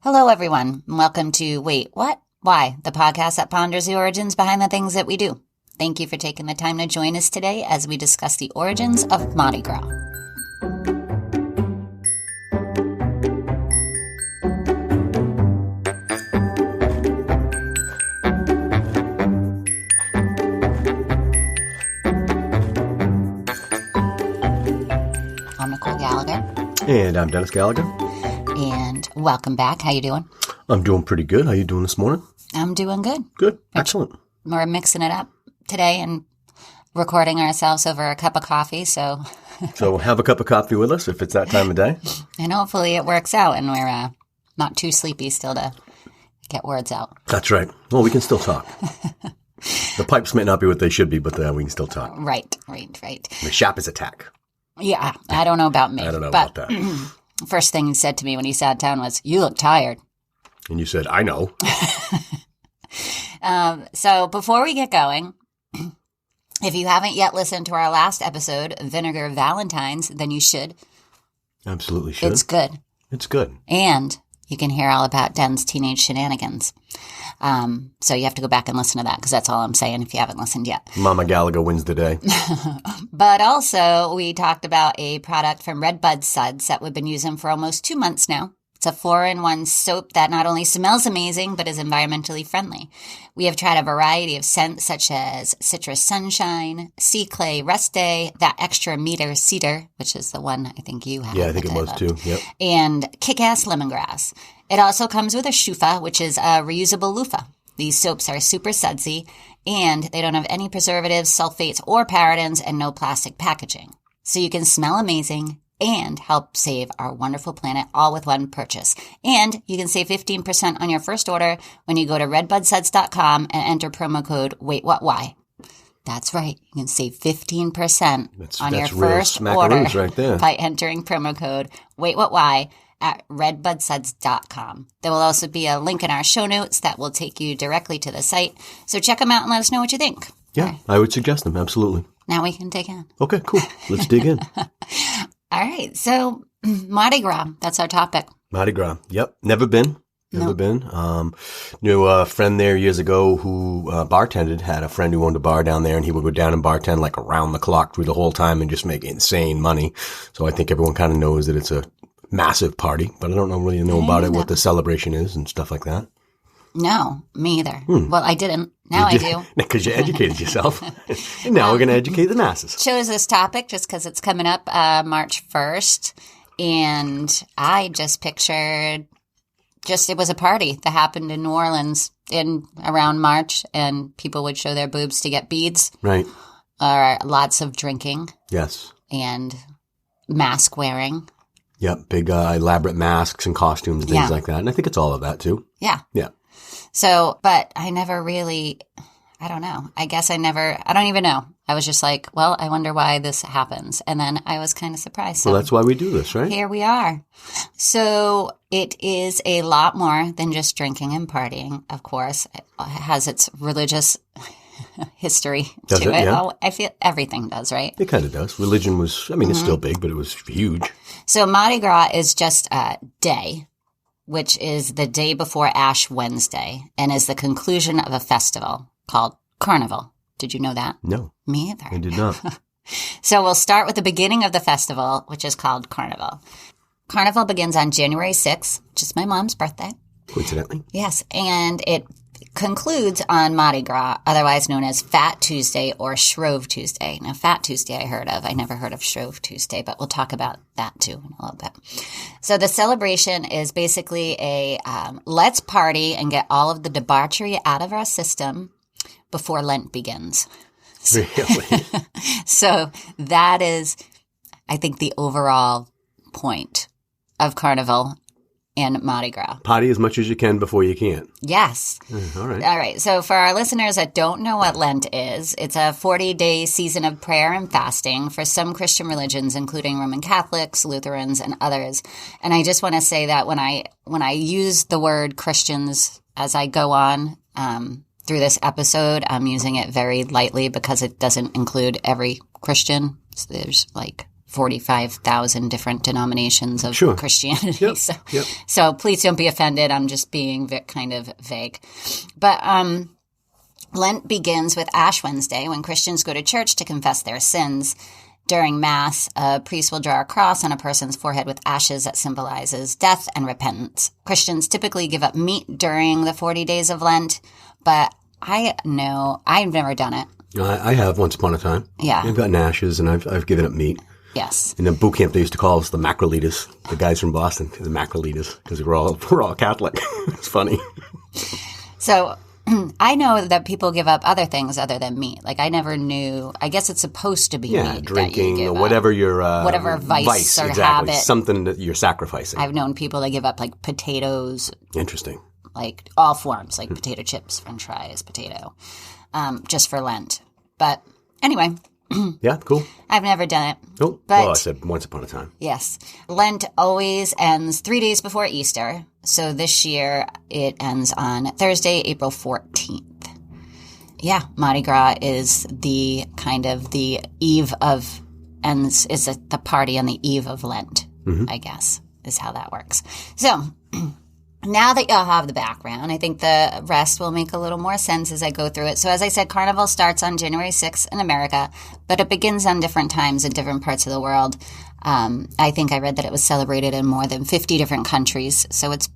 Hello, everyone, and welcome to Wait, What? Why? The podcast that ponders the origins behind the things that we do. Thank you for taking the time to join us today as we discuss the origins of Mardi Gras. I'm Nicole Gallagher. And I'm Dennis Gallagher. And welcome back. How you doing? I'm doing pretty good. How you doing this morning? I'm doing good. Good. Excellent. We're mixing it up today and recording ourselves over a cup of coffee, so have a cup of coffee with us if it's that time of day. And hopefully it works out and we're not too sleepy still to get words out. That's right. Well, we can still talk. The pipes may not be what they should be, but we can still talk. Right. The shop is attack. Yeah, I don't know about me. I don't know about that. First thing he said to me when he sat down was, "You look tired." And you said, "I know." So before we get going, if you haven't yet listened to our last episode, Vinegar Valentines, then you should. Absolutely should. It's good. It's good. And you can hear all about Den's teenage shenanigans. So you have to go back and listen to that because that's all I'm saying if you haven't listened yet. Mama Gallagher wins the day. But also we talked about a product from Redbud Suds that we've been using for almost 2 months now. It's a 4-in-1 soap that not only smells amazing, but is environmentally friendly. We have tried a variety of scents such as Citrus Sunshine, Sea Clay Rest Day, That Extra Meter Cedar, which is the one I think you have. Yeah, I think it was too. Yep. And Kick-Ass Lemongrass. It also comes with a shoofa, which is a reusable loofah. These soaps are super sudsy, and they don't have any preservatives, sulfates, or parabens, and no plastic packaging. So you can smell amazing and help save our wonderful planet all with one purchase. And you can save 15% on your first order when you go to redbudsuds.com and enter promo code WAITWHATWHY. That's right. You can save 15% on your first order right there by entering promo code WAITWHATWHY at redbudsuds.com. There will also be a link in our show notes that will take you directly to the site. So check them out and let us know what you think. Yeah, right. I would suggest them. Absolutely. Now we can dig in. Okay, cool. Let's dig in. All right. So Mardi Gras, that's our topic. Mardi Gras. Yep. Never been. Knew a friend there years ago who bartended, had a friend who owned a bar down there, and he would go down and bartend like around the clock through the whole time and just make insane money. So I think everyone kind of knows that it's a massive party, but I don't really know about it, what the celebration is and stuff like that. No, me either. Well, I didn't. Now I do. Because you educated yourself. And now we're going to educate the masses. Chose this topic just because it's coming up March 1st. And I just pictured it was a party that happened in New Orleans in around March, and people would show their boobs to get beads. Right. Or lots of drinking. Yes. And mask wearing. Yep. Big elaborate masks and costumes and things like that. And I think it's all of that too. Yeah. Yeah. So, but I never really, I don't know. I don't even know. I was just like, well, I wonder why this happens. And then I was kind of surprised. So well, that's why we do this, right? Here we are. So it is a lot more than just drinking and partying, of course. It has its religious history to it. Yeah. Oh, I feel everything does, right? It kind of does. Religion was, it's still big, but it was huge. So Mardi Gras is just a day, which is the day before Ash Wednesday, and is the conclusion of a festival called Carnival. Did you know that? No. Me either. I did not. So we'll start with the beginning of the festival, which is called Carnival. Carnival begins on January 6th, which is my mom's birthday. Coincidentally. Yes, and it concludes on Mardi Gras, otherwise known as Fat Tuesday or Shrove Tuesday. Now, Fat Tuesday I heard of. I never heard of Shrove Tuesday, but we'll talk about that too in a little bit. So the celebration is basically a let's party and get all of the debauchery out of our system before Lent begins. Really? So that is, I think, the overall point of Carnival and Mardi Gras. Party as much as you can before you can't. Yes. All right. All right. So for our listeners that don't know what Lent is, it's a 40-day season of prayer and fasting for some Christian religions, including Roman Catholics, Lutherans, and others. And I just want to say that when I use the word Christians as I go on through this episode, I'm using it very lightly because it doesn't include every Christian. So there's like 45,000 different denominations of Sure. Christianity. Yep. So please don't be offended. I'm just being kind of vague. But Lent begins with Ash Wednesday, when Christians go to church to confess their sins. During Mass, a priest will draw a cross on a person's forehead with ashes that symbolizes death and repentance. Christians typically give up meat during the 40 days of Lent, but I've never done it. I have once upon a time. Yeah. I've gotten ashes and I've given up meat. Yes. In the boot camp, they used to call us the macrolitas, the guys from Boston, the macrolitas, because we're all Catholic. It's funny. So I know that people give up other things other than meat. Like I never knew. I guess it's supposed to be meat. Drinking or whatever your whatever vice or exactly. habit. Something that you're sacrificing. I've known people that give up like potatoes. Interesting. Like all forms, like potato chips, French fries, potato, just for Lent. But anyway. Yeah, cool. I've never done it. Oh, well, I said once upon a time. Yes. Lent always ends 3 days before Easter. So this year it ends on Thursday, April 14th. Yeah, Mardi Gras is the kind of the eve of, is the party on the eve of Lent, I guess, is how that works. So now that y'all have the background, I think the rest will make a little more sense as I go through it. So as I said, Carnival starts on January 6th in America, but it begins on different times in different parts of the world. I think I read that it was celebrated in more than 50 different countries, so it's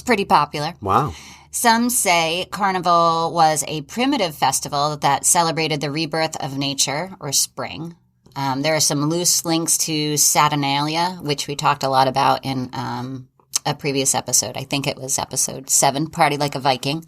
pretty popular. Wow. Some say Carnival was a primitive festival that celebrated the rebirth of nature or spring. There are some loose links to Saturnalia, which we talked a lot about in a previous episode. I think it was episode 7, Party Like a Viking.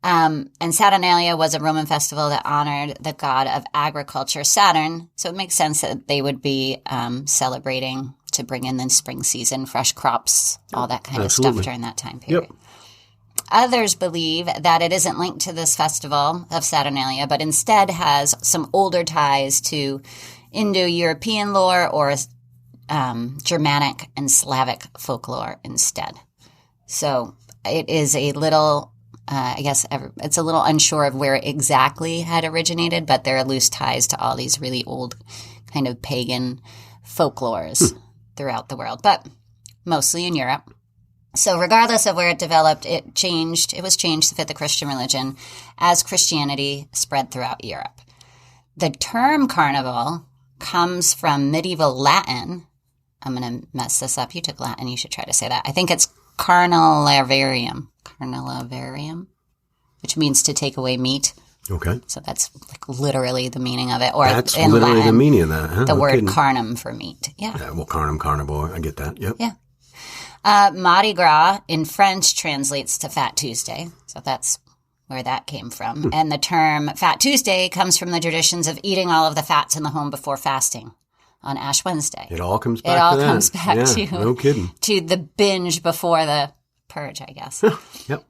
And Saturnalia was a Roman festival that honored the god of agriculture, Saturn. So it makes sense that they would be celebrating to bring in the spring season, fresh crops, all that kind of stuff during that time period. Yep. Others believe that it isn't linked to this festival of Saturnalia, but instead has some older ties to Indo-European lore or Germanic and Slavic folklore instead. So it is a little, it's a little unsure of where it exactly had originated, but there are loose ties to all these really old kind of pagan folklores throughout the world, but mostly in Europe. So regardless of where it developed, it was changed to fit the Christian religion as Christianity spread throughout Europe. The term carnival comes from medieval Latin. I'm going to mess this up. You took Latin. You should try to say that. I think it's carnivarium, which means to take away meat. Okay. So that's like literally the meaning of it. Or that's in literally Latin, the meaning of that. Huh? The word carnum for meat. Yeah. Yeah. Well, carnum, carnivore. I get that. Yep. Yeah. Mardi Gras in French translates to Fat Tuesday. So that's where that came from. And the term Fat Tuesday comes from the traditions of eating all of the fats in the home before fasting on Ash Wednesday. It all comes back to that. Comes back to, no kidding. To the binge before the purge, I guess. Yep.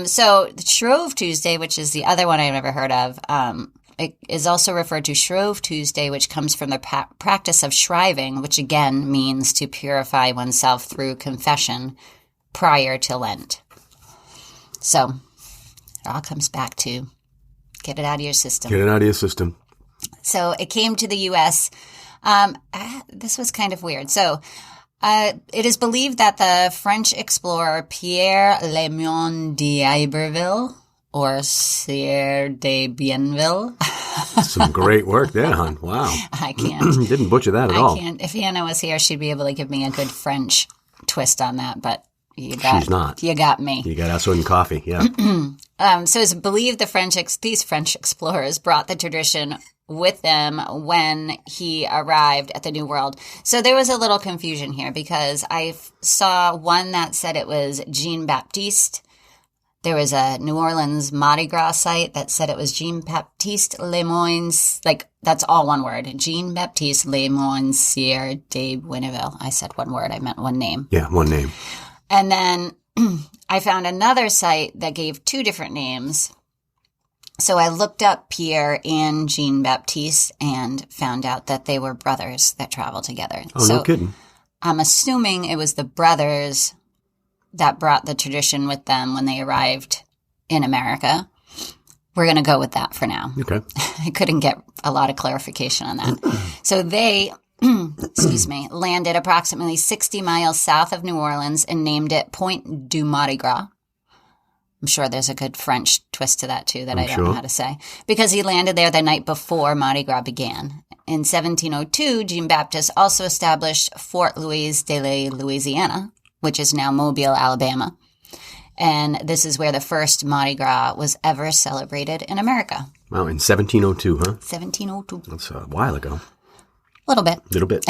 So Shrove Tuesday, which is the other one I've never heard of, it is also referred to Shrove Tuesday, which comes from the practice of shriving, which again means to purify oneself through confession prior to Lent. So it all comes back to get it out of your system. Get it out of your system. So it came to the U.S. This was kind of weird. So it is believed that the French explorer Pierre Lemoine d'Iberville, or Sieur de Bienville. Some great work there, hon. Wow. I can't. Didn't butcher that at all. I can't. If Hannah was here, she'd be able to give me a good French twist on that, but she's not. You got me. You got us on coffee, yeah. So it's believed these French explorers brought the tradition with them when he arrived at the New World. So there was a little confusion here because I saw one that said it was Jean Baptiste. There was a New Orleans Mardi Gras site that said it was Jean Baptiste Lemoine, like that's all one word. Jean Baptiste Lemoine Sieur de Bienville. I said one word. I meant one name. Yeah, one name. And then I found another site that gave 2 different names. So I looked up Pierre and Jean Baptiste and found out that they were brothers that traveled together. Oh, no kidding. I'm assuming it was the brothers that brought the tradition with them when they arrived in America. We're going to go with that for now. Okay. I couldn't get a lot of clarification on that. So they, excuse me, landed approximately 60 miles south of New Orleans and named it Point du Mardi Gras. I'm sure there's a good French twist to that, too, that I don't know how to say. Because he landed there the night before Mardi Gras began. In 1702, Jean-Baptiste also established Fort Louis de la Louisiana, which is now Mobile, Alabama. And this is where the first Mardi Gras was ever celebrated in America. Wow, in 1702, huh? 1702. That's a while ago. A little bit. Little bit.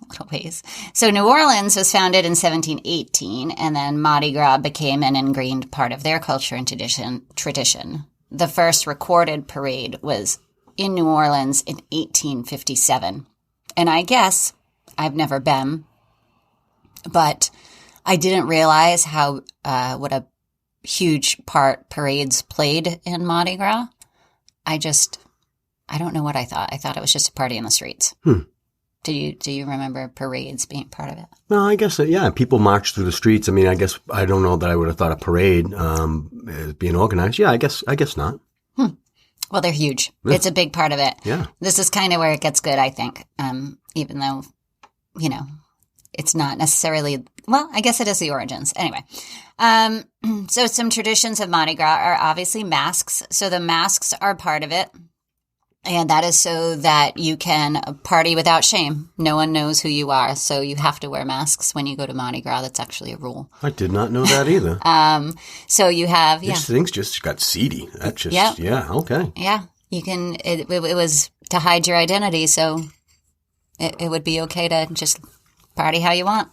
Little ways. So New Orleans was founded in 1718, and then Mardi Gras became an ingrained part of their culture and tradition. The first recorded parade was in New Orleans in 1857. And I guess I've never been, but I didn't realize how what a huge part parades played in Mardi Gras. I don't know what I thought. I thought it was just a party in the streets. Do you remember parades being part of it? No, I guess, yeah, people march through the streets. I mean, I guess, I don't know that I would have thought a parade as being organized. Yeah, I guess not. Well, they're huge. Yeah. It's a big part of it. Yeah. This is kind of where it gets good, I think, even though, it's not necessarily, well, I guess it is the origins. Anyway, so some traditions of Mardi Gras are obviously masks. So the masks are part of it. And that is so that you can party without shame. No one knows who you are, so you have to wear masks when you go to Mardi Gras. That's actually a rule. I did not know that either. So you have, These things just got seedy. That just, yeah, okay. Yeah, you can, it was to hide your identity, so it would be okay to just party how you want.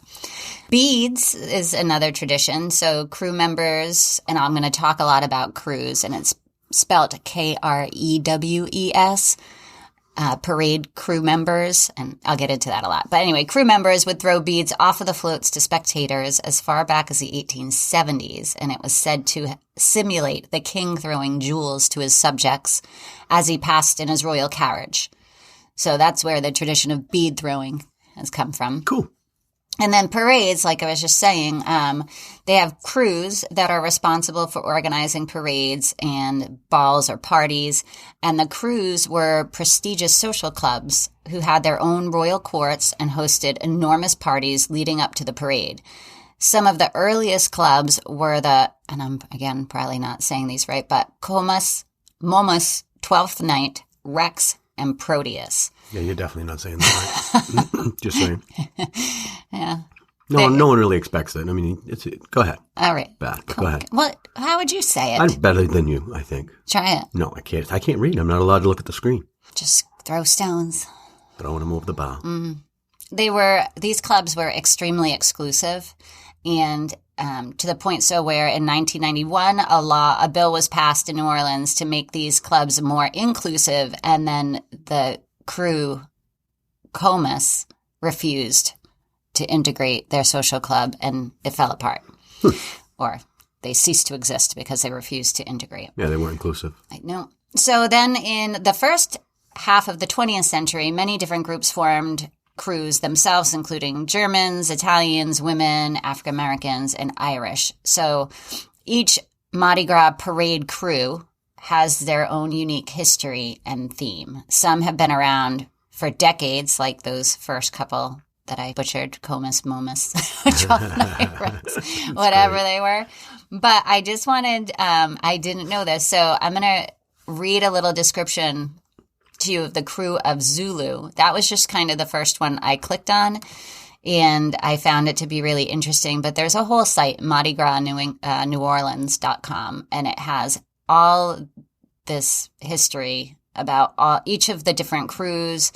Beads is another tradition. So crew members, and I'm going to talk a lot about crews, and it's spelled Krewes, parade crew members, and I'll get into that a lot. But anyway, crew members would throw beads off of the floats to spectators as far back as the 1870s, and it was said to simulate the king throwing jewels to his subjects as he passed in his royal carriage. So that's where the tradition of bead throwing has come from. Cool. And then parades, like I was just saying, they have crews that are responsible for organizing parades and balls or parties. And the crews were prestigious social clubs who had their own royal courts and hosted enormous parties leading up to the parade. Some of the earliest clubs were and I'm, again, probably not saying these right, but Comus, Momus, Twelfth Night, Rex, and Proteus. Yeah, you're definitely not saying that right. Just saying. Yeah. No one really expects it. I mean, go ahead. All right. Bad, but go ahead. How would you say it? I'm better than you, I think. Try it. No, I can't. I can't read. I'm not allowed to look at the screen. Just throw stones. Throwing them over the bow. These clubs were extremely exclusive, and to the point where in 1991, a bill was passed in New Orleans to make these clubs more inclusive, and then the crew, Comus, refused to integrate their social club, and it fell apart. Or they ceased to exist because they refused to integrate. Yeah, they weren't inclusive. I know. So then in the first half of the 20th century, many different groups formed crews themselves, including Germans, Italians, women, African Americans, and Irish. So each Mardi Gras parade crew has their own unique history and theme. Some have been around for decades, like those first couple that I butchered, Comus, Momus, whatever they were. But I just wanted, I didn't know this, so I'm going to read a little description to you of the crew of Zulu. That was just kind of the first one I clicked on, and I found it to be really interesting. But there's a whole site, MardiGrasNewOrleans.com, and it has all this history about each of the different crews,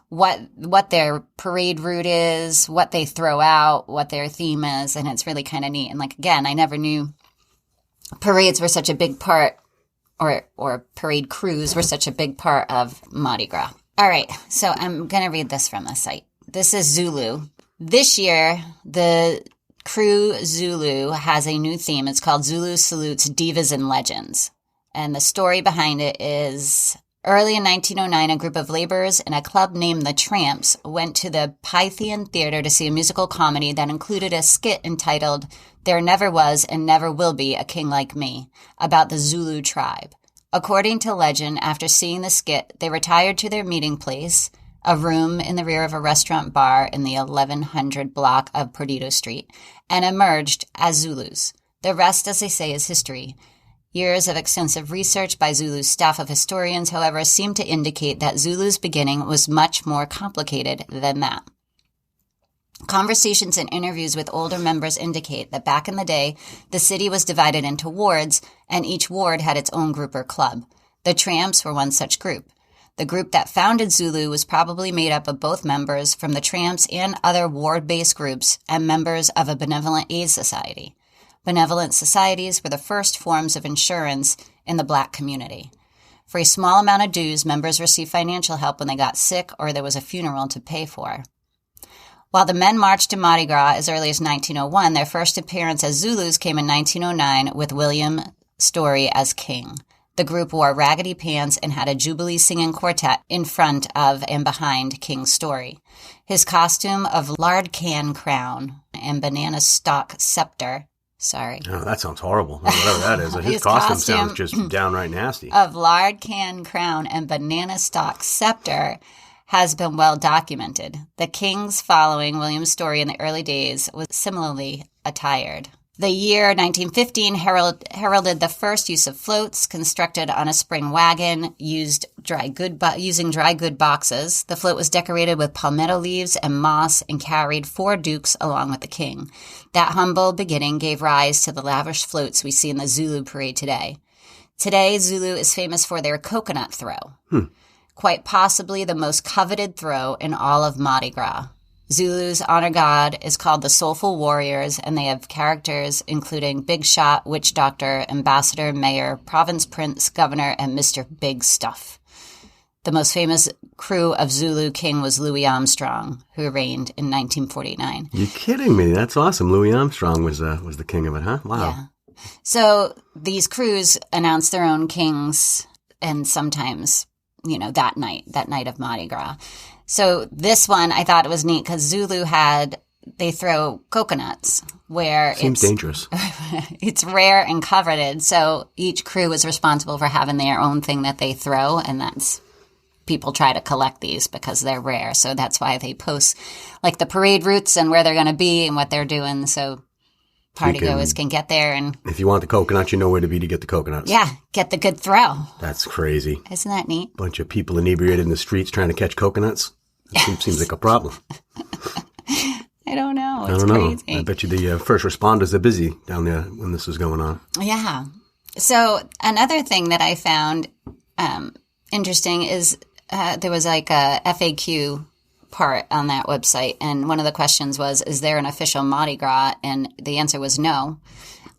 what their parade route is, what they throw out, what their theme is, and it's really kind of neat. And again, I never knew parades were such a big part, or parade crews were such a big part of Mardi Gras. All right, so I'm going to read this from the site. This is Zulu. This year, the crew Zulu has a new theme. It's called Zulu Salutes Divas and Legends. And the story behind it is, early in 1909, a group of laborers in a club named the Tramps went to the Pythian Theater to see a musical comedy that included a skit entitled There Never Was and Never Will Be a King Like Me, about the Zulu tribe. According to legend, after seeing the skit, they retired to their meeting place, a room in the rear of a restaurant bar in the 1100 block of Perdido Street, and emerged as Zulus. The rest, as they say, is history. Years of extensive research by Zulu's staff of historians, however, seem to indicate that Zulu's beginning was much more complicated than that. Conversations and interviews with older members indicate that back in the day, the city was divided into wards, and each ward had its own group or club. The Tramps were one such group. The group that founded Zulu was probably made up of both members from the Tramps and other ward-based groups and members of a benevolent aid society. Benevolent societies were the first forms of insurance in the Black community. For a small amount of dues, members received financial help when they got sick or there was a funeral to pay for. While the men marched to Mardi Gras as early as 1901, their first appearance as Zulus came in 1909 with William Story as king. The group wore raggedy pants and had a Jubilee singing quartet in front of and behind King Story. His costume of lard can crown and banana stalk scepter. Sorry. Oh, that sounds horrible. Whatever that is. His costume sounds just downright nasty. Of lard can crown and banana stalk scepter has been well documented. The kings following William's Story in the early days was similarly attired. The year 1915 heralded the first use of floats constructed on a spring wagon using dry good boxes. The float was decorated with palmetto leaves and moss and carried 4 dukes along with the king. That humble beginning gave rise to the lavish floats we see in the Zulu parade today. Today, Zulu is famous for their coconut throw. Quite possibly the most coveted throw in all of Mardi Gras. Zulu's honor god is called the Soulful Warriors, and they have characters including Big Shot, Witch Doctor, Ambassador, Mayor, Province Prince, Governor, and Mr. Big Stuff. The most famous crew of Zulu king was Louis Armstrong, who reigned in 1949. You're kidding me. That's awesome. Louis Armstrong was the king of it, huh? Wow. Yeah. So these crews announce their own kings, and sometimes that night of Mardi Gras. So this one, I thought it was neat because Zulu they throw coconuts where Seems dangerous. It's rare and coveted. So each crew is responsible for having their own thing that they throw. And people try to collect these because they're rare. So that's why they post like the parade routes and where they're going to be and what they're doing. So partygoers can get there, and if you want the coconuts, you know where to be to get the coconuts. Yeah, get the good throw. That's crazy. Isn't that neat? Bunch of people inebriated in the streets trying to catch coconuts. Seems like a problem. I don't know. It's crazy. I bet you the first responders are busy down there when this is going on. Yeah. So another thing that I found interesting is there was like a FAQ part on that website, and one of the questions was, is there an official Mardi Gras? And the answer was no.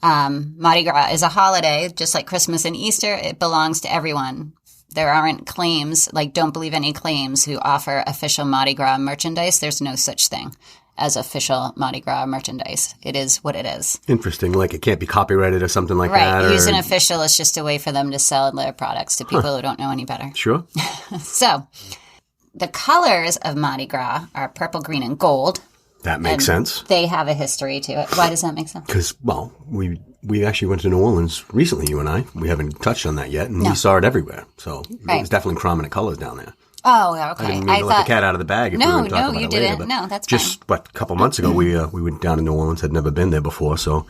Mardi Gras is a holiday, just like Christmas and Easter. It belongs to everyone. There aren't claims, like don't believe any claims who offer official Mardi Gras merchandise. There's no such thing as official Mardi Gras merchandise. It is what it is. Interesting. Like it can't be copyrighted or something like that? Right. Using official is just a way for them to sell their products to people who don't know any better. Sure. So the colors of Mardi Gras are purple, green, and gold. That makes sense. They have a history to it. Why does that make sense? Because, well, we actually went to New Orleans recently, you and I. We haven't touched on that yet, and we saw it everywhere. So There's definitely prominent colors down there. Oh, okay. I didn't mean to let the cat out of the bag if we were talking about it later. No, you didn't. No, that's just, fine. a couple months ago, we went down to New Orleans, had never been there before, so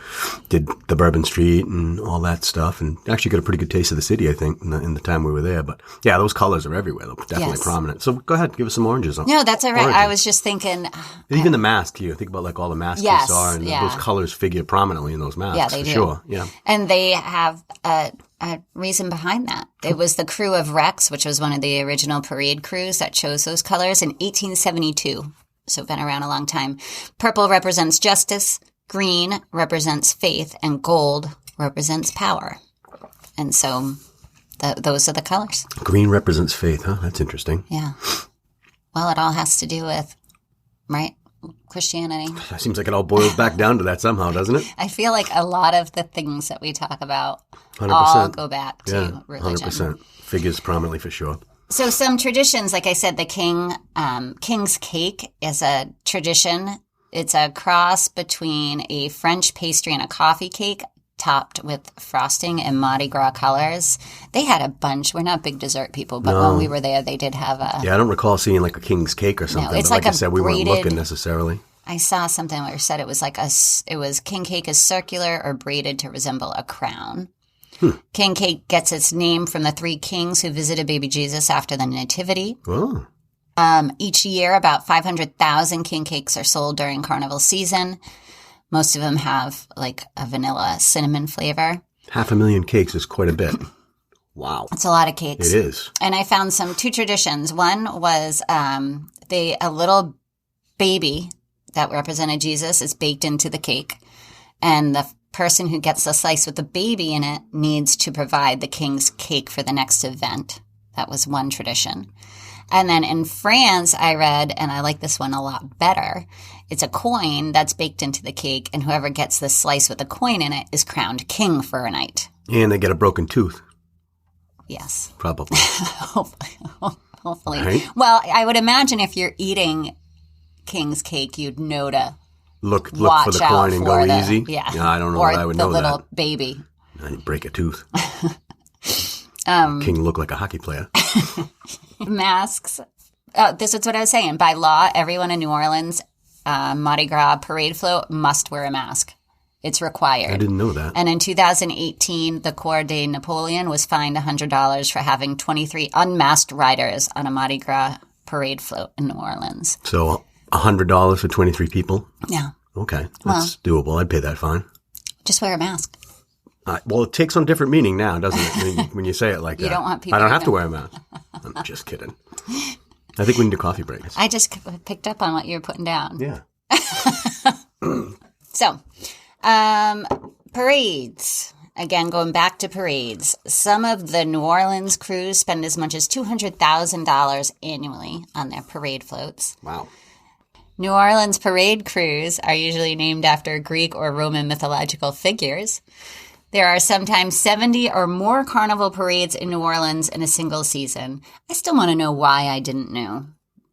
did the Bourbon Street and all that stuff, and actually got a pretty good taste of the city, I think, in the time we were there. But yeah, those colors are everywhere. They're definitely prominent. So go ahead, give us some oranges. No, that's all right. Origins. I was just thinking. Even the mask, you think about like all the masks you saw, and those colors figure prominently in those masks. Yeah, they do. Sure, yeah. And they have a reason behind that. It was the crew of Rex, which was one of the original parade crews, that chose those colors in 1872. So been around a long time. Purple represents justice, green represents faith, and gold represents power. And so those are the colors. Green represents faith, huh? That's interesting. Yeah. Well, it all has to do with, right? Christianity. It seems like it all boils back down to that somehow, doesn't it? I feel like a lot of the things that we talk about 100%. All go back to religion. 100%. Figures prominently for sure. So some traditions, like I said, the king's cake is a tradition. It's a cross between a French pastry and a coffee cake. topped with frosting and Mardi Gras colors. They had a bunch. We're not big dessert people, but No. when we were there, they did have a... Yeah, I don't recall seeing like a king's cake or something. it's but like I a said, we weren't braided- looking necessarily. I saw something where it said it was like it was king cake is circular or braided to resemble a crown. King cake gets its name from the 3 kings who visited baby Jesus after the nativity. Oh, Each year, about 500,000 king cakes are sold during carnival season. Most of them have like a vanilla cinnamon flavor. 500,000 cakes is quite a bit. Wow. It's a lot of cakes. It is. And I found 2 traditions. One was a little baby that represented Jesus is baked into the cake. And the person who gets the slice with the baby in it needs to provide the king's cake for the next event. That was one tradition. And then in France, I read, and I like this one a lot better, it's a coin that's baked into the cake, and whoever gets the slice with the coin in it is crowned king for a night. And they get a broken tooth. Yes. Probably. Hopefully. Right? Well, I would imagine if you're eating king's cake, you'd know to Look watch for the out coin and go the, easy. Yeah. I don't know or that I would the know little that. baby. I'd break a tooth. King looked like a hockey player. Masks. Oh, this is what I was saying. By law, everyone in New Orleans, Mardi Gras parade float must wear a mask. It's required. I didn't know that. And in 2018, the Cour de Napoleon was fined $100 for having 23 unmasked riders on a Mardi Gras parade float in New Orleans. So $100 for 23 people? Yeah. Okay. That's doable. I'd pay that fine. Just wear a mask. Well, it takes on different meaning now, doesn't it? When you say it like that. You don't want people I don't to have to know. wear a mask. I'm just kidding. I think we need a coffee break. I just picked up on what you were putting down. Yeah. So, parades. Again, going back to parades. Some of the New Orleans crews spend as much as $200,000 annually on their parade floats. Wow. New Orleans parade crews are usually named after Greek or Roman mythological figures. There are sometimes 70 or more carnival parades in New Orleans in a single season. I still want to know why I didn't know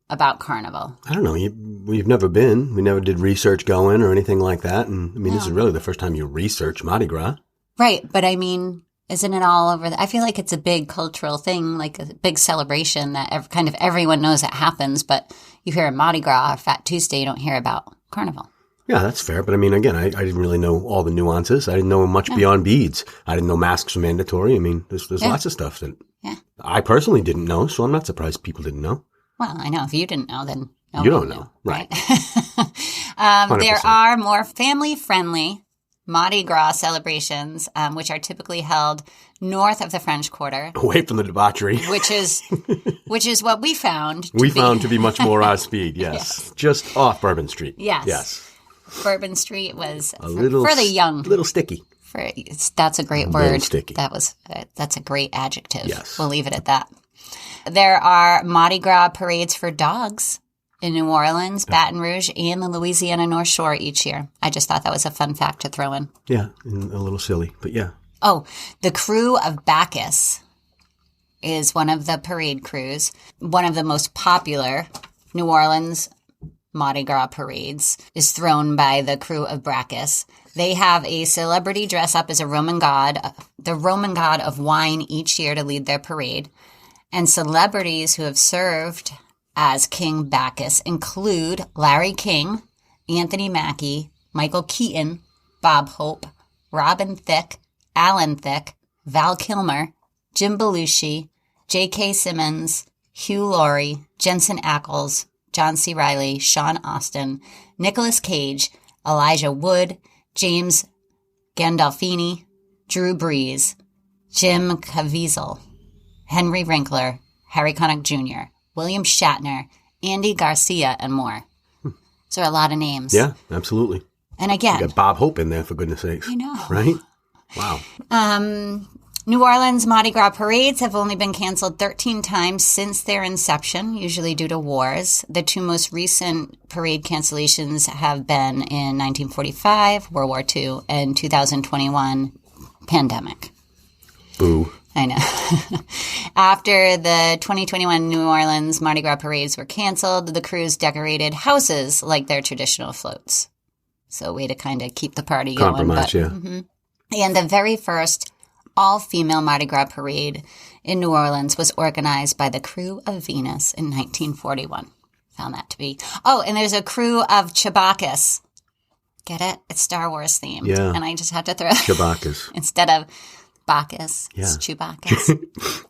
about carnival. I don't know. We've never been. We never did research going or anything like that. And I mean, This is really the first time you research Mardi Gras. Right. But I mean, isn't it all over? I feel like it's a big cultural thing, like a big celebration that kind of everyone knows it happens. But you hear Mardi Gras or Fat Tuesday, you don't hear about carnival. Yeah, that's fair. But I mean, again, I didn't really know all the nuances. I didn't know much beyond beads. I didn't know masks were mandatory. I mean, there's lots of stuff that I personally didn't know. So I'm not surprised people didn't know. Well, I know if you didn't know, then You don't nobody know. knew, Right. 100%. There 100%. are more family-friendly Mardi Gras celebrations, which are typically held north of the French Quarter, Away from the debauchery. which is what we found. To be much more our speed, yes. Yes. Just off Bourbon Street. Yes. Yes. Bourbon Street was A little for the young. little sticky. That's a great Very word. sticky. That's a great adjective. Yes. We'll leave it at that. There are Mardi Gras parades for dogs in New Orleans, Baton Rouge, and the Louisiana North Shore each year. I just thought that was a fun fact to throw in. Yeah, and a little silly, but yeah. Oh, the crew of Bacchus is one of the parade crews. One of the most popular New Orleans Mardi Gras parades is thrown by the crew of Bacchus. They have a celebrity dress up as a Roman god, the Roman god of wine each year to lead their parade. And celebrities who have served as King Bacchus include Larry King, Anthony Mackie, Michael Keaton, Bob Hope, Robin Thicke, Alan Thicke, Val Kilmer, Jim Belushi, J.K. Simmons, Hugh Laurie, Jensen Ackles, John C. Reilly, Sean Austin, Nicolas Cage, Elijah Wood, James Gandolfini, Drew Brees, Jim Caviezel, Henry Winkler, Harry Connick Jr., William Shatner, Andy Garcia, and more. So a lot of names. Yeah, absolutely. And again, You got Bob Hope in there, for goodness sakes. I know. Right? Wow. New Orleans Mardi Gras parades have only been canceled 13 times since their inception, usually due to wars. The 2 most recent parade cancellations have been in 1945, World War II, and 2021, pandemic. Boo. I know. After the 2021 New Orleans Mardi Gras parades were canceled, the crews decorated houses like their traditional floats. So a way to kind of keep the party going. Compromise, but, yeah. And the very first all-female Mardi Gras parade in New Orleans was organized by the Krewe of Venus in 1941. Found that to be... Oh, and there's a Krewe of Chewbacca's. Get it? It's Star Wars themed. Yeah. And I just had to throw... Chewbacca's. Instead of Bacchus, Yeah. it's Chewbacca's.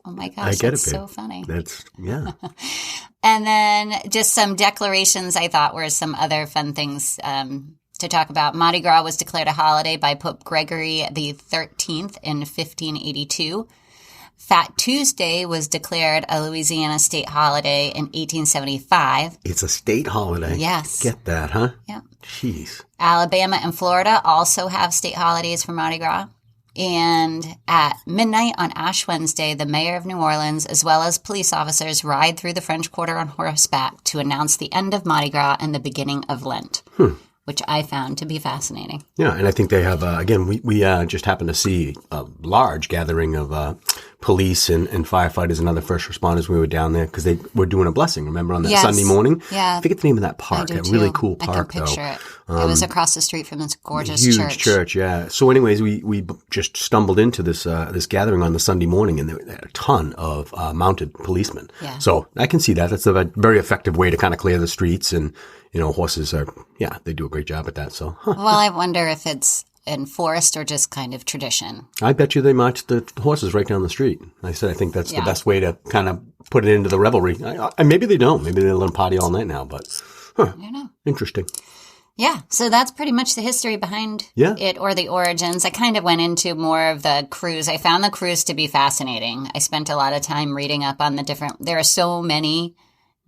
Oh my gosh, I get that's it, babe. so funny. Yeah. And then just some declarations I thought were some other fun things to talk about. Mardi Gras was declared a holiday by Pope Gregory the 13th in 1582. Fat Tuesday was declared a Louisiana state holiday in 1875. It's a state holiday. Yes. Get that, huh? Yeah. Jeez. Alabama and Florida also have state holidays for Mardi Gras. And at midnight on Ash Wednesday, the mayor of New Orleans, as well as police officers, ride through the French Quarter on horseback to announce the end of Mardi Gras and the beginning of Lent, which I found to be fascinating. Yeah, and I think they have, again, we just happened to see a large gathering of police and firefighters and other first responders when we were down there because they were doing a blessing, remember, on that Yes. Sunday morning? Yeah. I think it's the name of that park, I do a really too. cool park, I can picture it. It was across the street from this gorgeous Huge church, yeah. So anyways, we just stumbled into this this gathering on the Sunday morning, and there were a ton of mounted policemen. Yeah. So I can see that. That's a very effective way to kind of clear the streets, and, you know, horses are, yeah, they do a great job at that. So Well, I wonder if it's enforced or just kind of tradition. I bet you they march the horses right down the street. I said I think that's the best way to kind of put it into the revelry. And maybe they don't. Maybe they let them party all night now, but I don't know. interesting. Yeah, so that's pretty much the history behind it, or the origins. I kind of went into more of the cruise. I found the cruise to be fascinating. I spent a lot of time reading up on the different, there are so many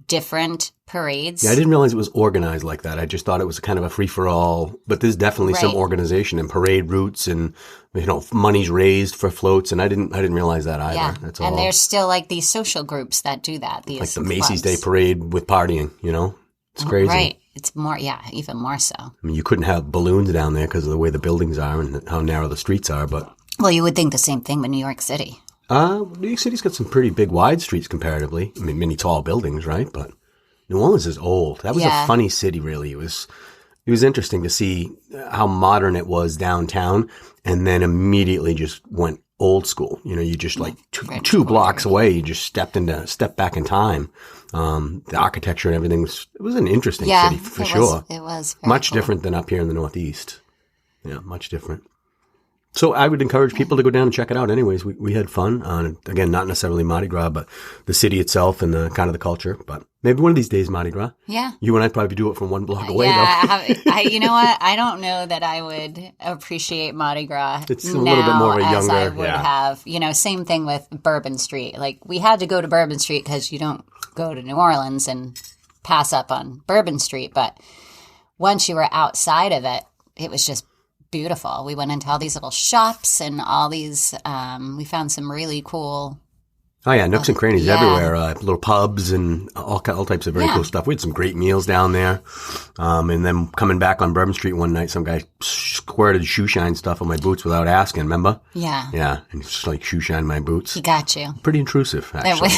different parades. Yeah, I didn't realize it was organized like that. I just thought it was kind of a free-for-all, but there's definitely some organization and parade routes and, you know, money's raised for floats, and I didn't realize that either. Yeah, That's all. and there's still like these social groups that do that. These like the Macy's clubs. Day Parade with partying, you know? It's crazy. Right. It's more, even more so. I mean, you couldn't have balloons down there because of the way the buildings are and how narrow the streets are, but... Well, you would think the same thing with New York City. New York City's got some pretty big, wide streets comparatively. I mean, many tall buildings, right? But New Orleans is old. That was a funny city, really. It was interesting to see how modern it was downtown, and then immediately just went old school. You know, you just like two blocks away, you just stepped back in time. The architecture and everything was an interesting city for sure. It was much cool. different than up here in the Northeast. Yeah, much different. So I would encourage people to go down and check it out. Anyways, we had fun on, again, not necessarily Mardi Gras, but the city itself and the kind of the culture. But maybe one of these days, Mardi Gras. Yeah. You and I'd probably do it from one block away, though. Yeah, you know what? I don't know that I would appreciate Mardi Gras It's a little bit more of a younger, as I would have. You know, same thing with Bourbon Street. Like, we had to go to Bourbon Street because you don't go to New Orleans and pass up on Bourbon Street. But once you were outside of it, it was just beautiful. We went into all these little shops and all these, we found some really cool. Oh, yeah, nooks and crannies everywhere, little pubs and all types of very cool stuff. We had some great meals down there. And then coming back on Bourbon Street one night, some guy squirted shoe shine stuff on my boots without asking, remember? Yeah. Yeah, and just like shoe shine my boots. He got you. Pretty intrusive, actually.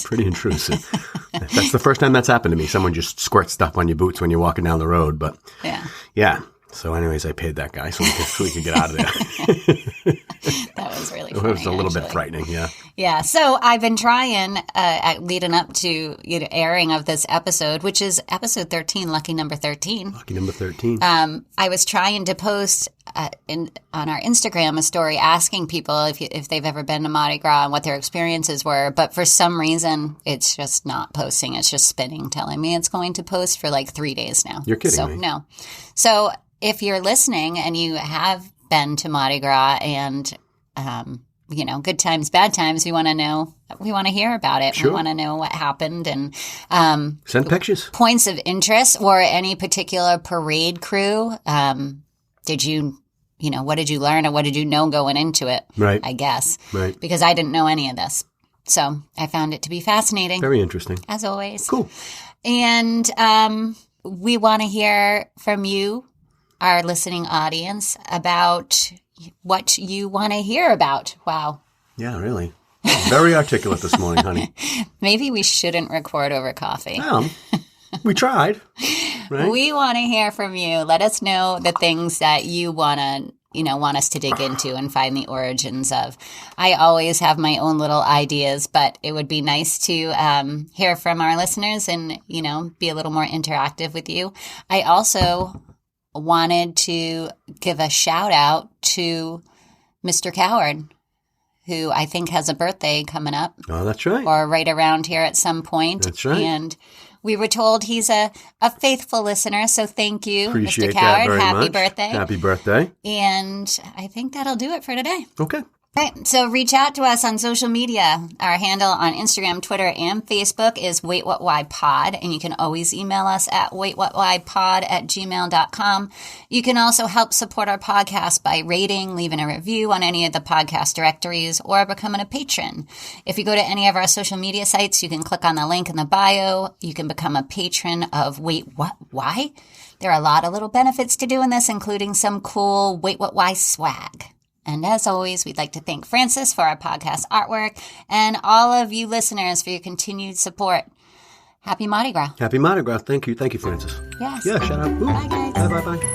Pretty intrusive. That's the first time that's happened to me. Someone just squirts stuff on your boots when you're walking down the road. But yeah. So anyways, I paid that guy so we could get out of there. That was really funny. It was a little bit frightening, yeah. Yeah, so I've been trying, leading up to airing of this episode, which is episode 13, lucky number 13. Lucky number 13. I was trying to post on our Instagram a story asking people if they've ever been to Mardi Gras and what their experiences were, but for some reason, it's just not posting. It's just spinning, telling me it's going to post for like 3 days now. You're kidding me. No. So if you're listening and you have been to Mardi Gras and, good times, bad times, we want to know, we want to hear about it. Sure. We want to know what happened and send pictures. Points of interest or any particular parade crew. Did you, what did you learn or what did you know going into it? Right. I guess. Right. Because I didn't know any of this. So I found it to be fascinating. Very interesting. As always. Cool. And we want to hear from you, our listening audience, about what you want to hear about. Wow. Yeah, really. Very articulate this morning, honey. Maybe we shouldn't record over coffee. Well, we tried. Right? We want to hear from you. Let us know the things that you want to want us to dig into and find the origins of. I always have my own little ideas, but it would be nice to hear from our listeners and, be a little more interactive with you. I also wanted to give a shout out to Mr. Coward, who I think has a birthday coming up. Oh, that's right. Or right around here at some point. That's right. And we were told he's a faithful listener, so thank you, Appreciate Mr. Coward. that very Happy much. birthday. Happy birthday. And I think that'll do it for today. Okay. All right, so reach out to us on social media. Our handle on Instagram, Twitter, and Facebook is Wait What Why Pod, and you can always email us at waitwhatwhypod@gmail.com. You can also help support our podcast by rating, leaving a review on any of the podcast directories, or becoming a patron. If you go to any of our social media sites, you can click on the link in the bio. You can become a patron of Wait What Why. There are a lot of little benefits to doing this, including some cool Wait What Why swag. And as always, we'd like to thank Francis for our podcast artwork and all of you listeners for your continued support. Happy Mardi Gras. Happy Mardi Gras. Thank you. Thank you, Francis. Yes. Yeah, shout out. Ooh. Bye, guys. Bye.